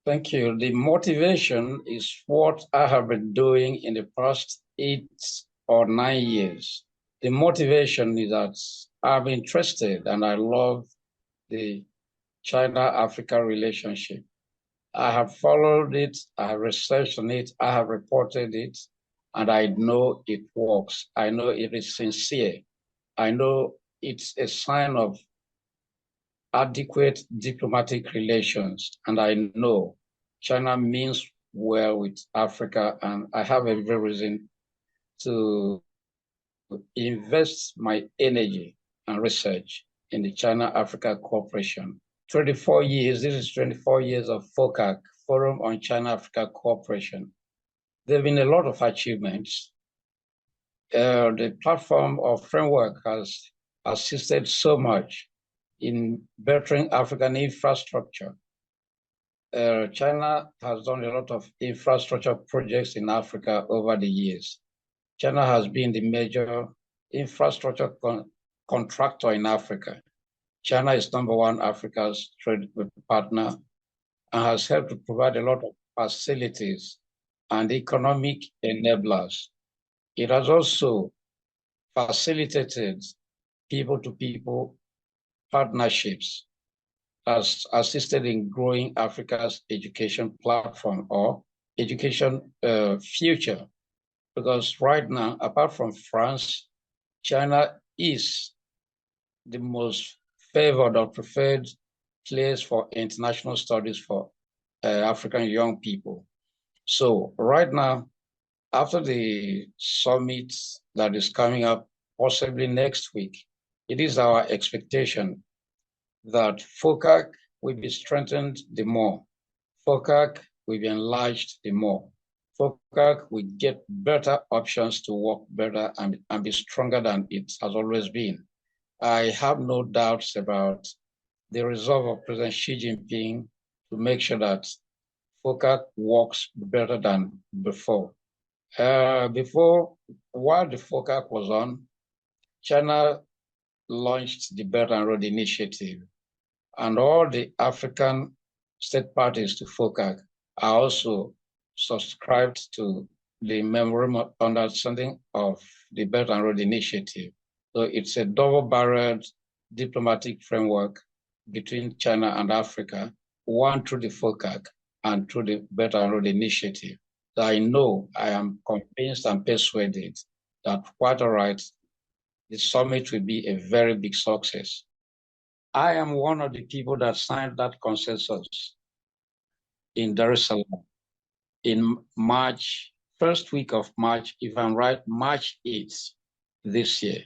Thank you. The motivation is what I have been doing in the past 8 or 9 years. The motivation is that I'm interested and I love the China-Africa relationship. I have followed it, I have researched on it, I have reported it, and I know it works. I know it is sincere. I know it's a sign of adequate diplomatic relations, and I know China means well with Africa, and I have every reason to invest my energy and research in the China-Africa cooperation. 24 years, this is 24 years of FOCAC, Forum on China-Africa Cooperation. There have been a lot of achievements. The platform or framework has assisted so much in bettering African infrastructure. China has done a lot of infrastructure projects in Africa over the years. China has been the major infrastructure contractor in Africa. China is #1 Africa's trade partner and has helped to provide a lot of facilities and economic enablers. It has also facilitated people-to-people partnerships, has assisted in growing Africa's education platform or education future. Because right now, apart from France, China is the most favored or preferred place for international studies for African young people. So right now, after the summit that is coming up possibly next week, it is our expectation that FOCAC will be strengthened the more. FOCAC will be enlarged the more. FOCAC will get better options to work better and be stronger than it has always been. I have no doubts about the resolve of President Xi Jinping to make sure that FOCAC works better than before. While the FOCAC was on, China launched the Belt and Road Initiative, and all the African state parties to FOCAC are also subscribed to the Memorandum of Understanding of the Belt and Road Initiative. So it's a double-barreled diplomatic framework between China and Africa, one through the FOCAC and through the Belt and Road Initiative. So I am convinced and persuaded that quite all right, the summit will be a very big success. I am one of the people that signed that consensus in Dar es Salaam in March, first week of March, if I'm right, March 8th this year.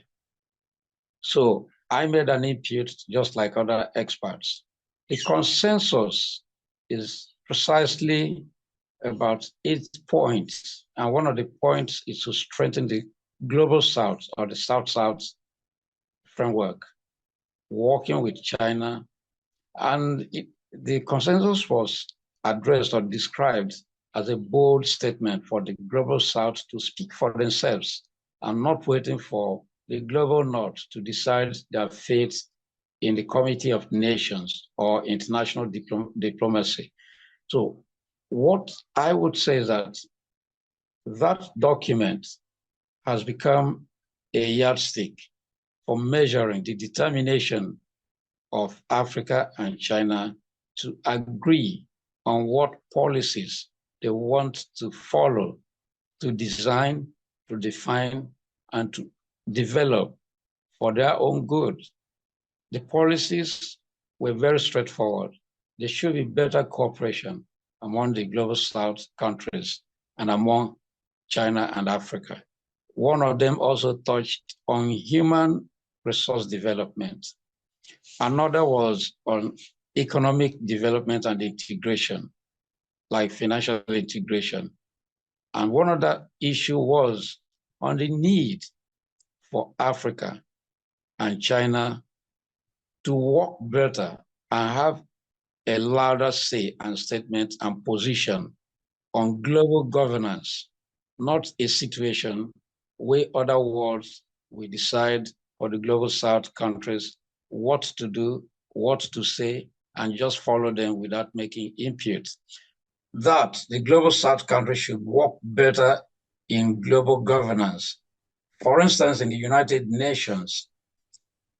So I made an input just like other experts. The consensus is precisely about 8 points. And one of the points is to strengthen the global South or the South-South framework, working with China. And the consensus was addressed or described as a bold statement for the global South to speak for themselves and not waiting for the global North to decide their fate in the Committee of Nations or international diplomacy. So what I would say is that document has become a yardstick for measuring the determination of Africa and China to agree on what policies they want to follow, to design, to define, and to develop for their own good. The policies were very straightforward. There should be better cooperation among the global South countries and among China and Africa. One of them also touched on human resource development. Another was on economic development and integration, like financial integration. And one other issue was on the need for Africa and China to work better and have a louder say and statement and position on global governance, not a situation where other worlds will decide for the global South countries what to do, what to say, and just follow them without making input. that the Global South countries should work better in global governance. For instance, in the United Nations,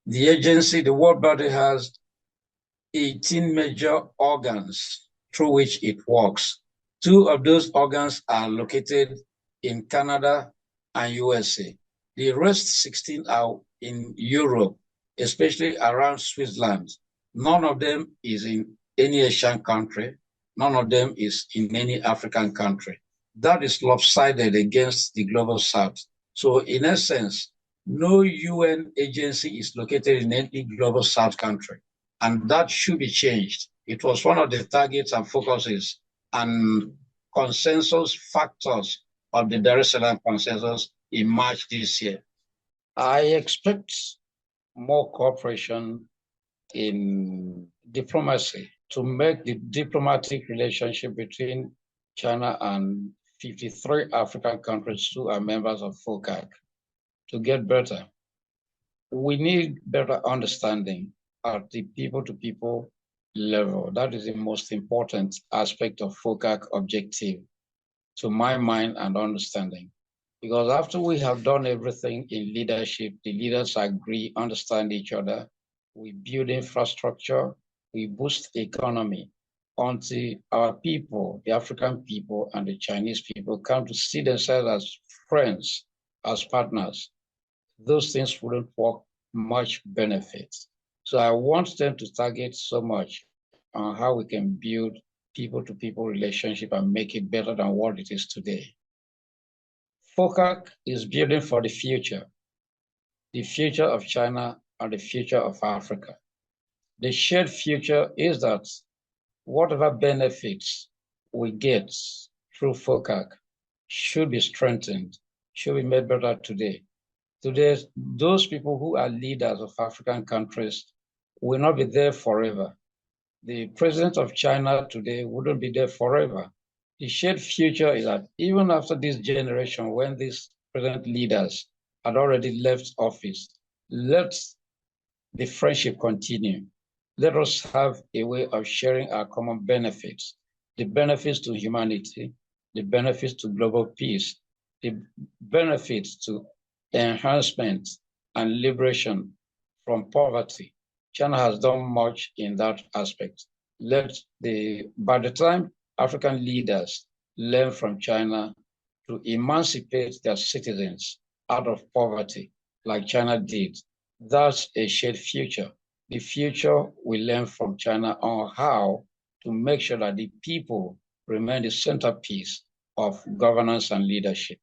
the agency, the world body has 18 major organs through which it works. 2 of those organs are located in Canada and USA. The rest 16 are in Europe, especially around Switzerland. None of them is in any Asian country. None of them is in any African country. That is lopsided against the Global South. So in essence, no UN agency is located in any Global South country, and that should be changed. It was one of the targets and focuses and consensus factors of the Dar es Salaam Consensus in March this year. I expect more cooperation in diplomacy to make the diplomatic relationship between China and 53 African countries who are members of FOCAC to get better. We need better understanding at the people-to-people level. That is the most important aspect of FOCAC objective, to my mind and understanding. Because after we have done everything in leadership, the leaders agree, understand each other, we build infrastructure, we boost the economy, until our people, the African people and the Chinese people, come to see themselves as friends, as partners. Those things wouldn't work much benefit. So I want them to target so much on how we can build people-to-people relationship and make it better than what it is today. FOCAC is building for the future of China and the future of Africa. The shared future is that whatever benefits we get through FOCAC should be strengthened, should be made better today. Today, those people who are leaders of African countries will not be there forever. The president of China today wouldn't be there forever. The shared future is that even after this generation, when these present leaders had already left office, let the friendship continue. Let us have a way of sharing our common benefits, the benefits to humanity, the benefits to global peace, the benefits to enhancement and liberation from poverty. China has done much in that aspect. By the time African leaders learn from China to emancipate their citizens out of poverty, like China did, that's a shared future. The future will learn from China on how to make sure that the people remain the centerpiece of governance and leadership.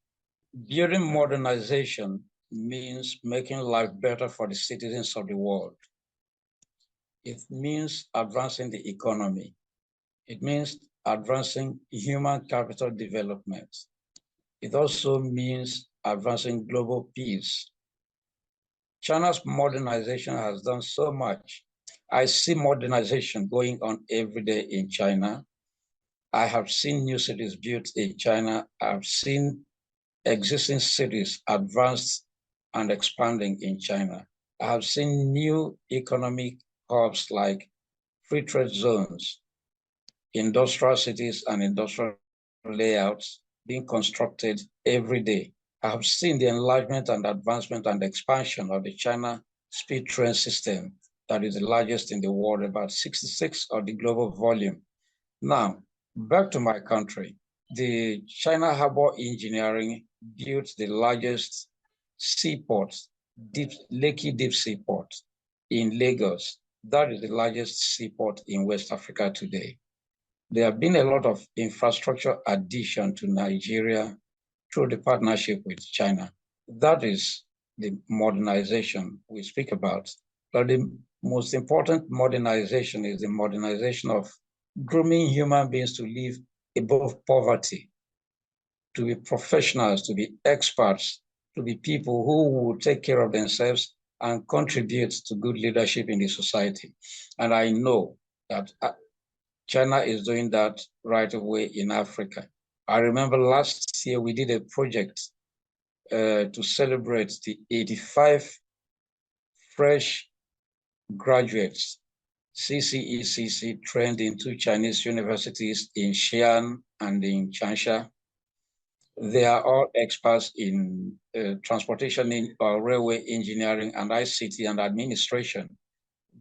Building modernization means making life better for the citizens of the world. It means advancing the economy. It means advancing human capital development. It also means advancing global peace. China's modernization has done so much. I see modernization going on every day in China. I have seen new cities built in China. I've seen existing cities advanced and expanding in China. I have seen new economic hubs like free trade zones, industrial cities and industrial layouts being constructed every day. I have seen the enlargement and advancement and expansion of the China speed train system that is the largest in the world, about 66 of the global volume. Now, back to my country. The China Harbor Engineering built the largest seaport, Lekki Deep Seaport in Lagos. That is the largest seaport in West Africa today. There have been a lot of infrastructure addition to Nigeria through the partnership with China. That is the modernization we speak about. But the most important modernization is the modernization of grooming human beings to live above poverty, to be professionals, to be experts, to be people who will take care of themselves and contribute to good leadership in the society. And I know that China is doing that right away in Africa. I remember last year we did a project to celebrate the 85 fresh graduates CCECC trained in 2 Chinese universities in Xi'an and in Changsha. They are all experts in transportation, railway engineering, and ICT and administration.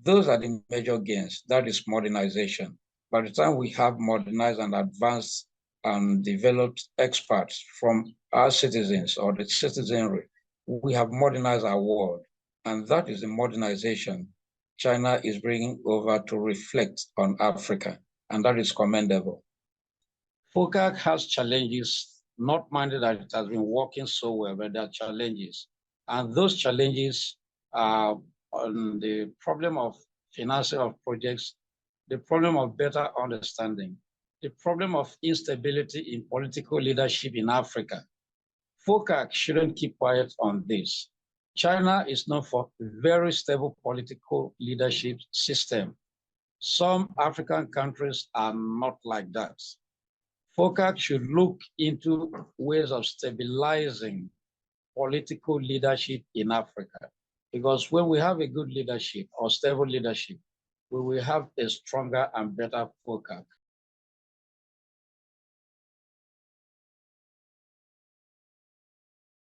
Those are the major gains. That is modernization. By the time we have modernized and advanced and developed experts from our citizens or the citizenry, we have modernized our world. And that is the modernization China is bringing over to reflect on Africa. And that is commendable. FOCAC has challenges, not minded that it has been working so well, but there are challenges. And those challenges are on the problem of financing of projects, the problem of better understanding, the problem of instability in political leadership in Africa. FOCAC shouldn't keep quiet on this. China is known for a very stable political leadership system. Some African countries are not like that. FOCAC should look into ways of stabilizing political leadership in Africa. Because when we have a good leadership or stable leadership, we will have a stronger and better FOCAC.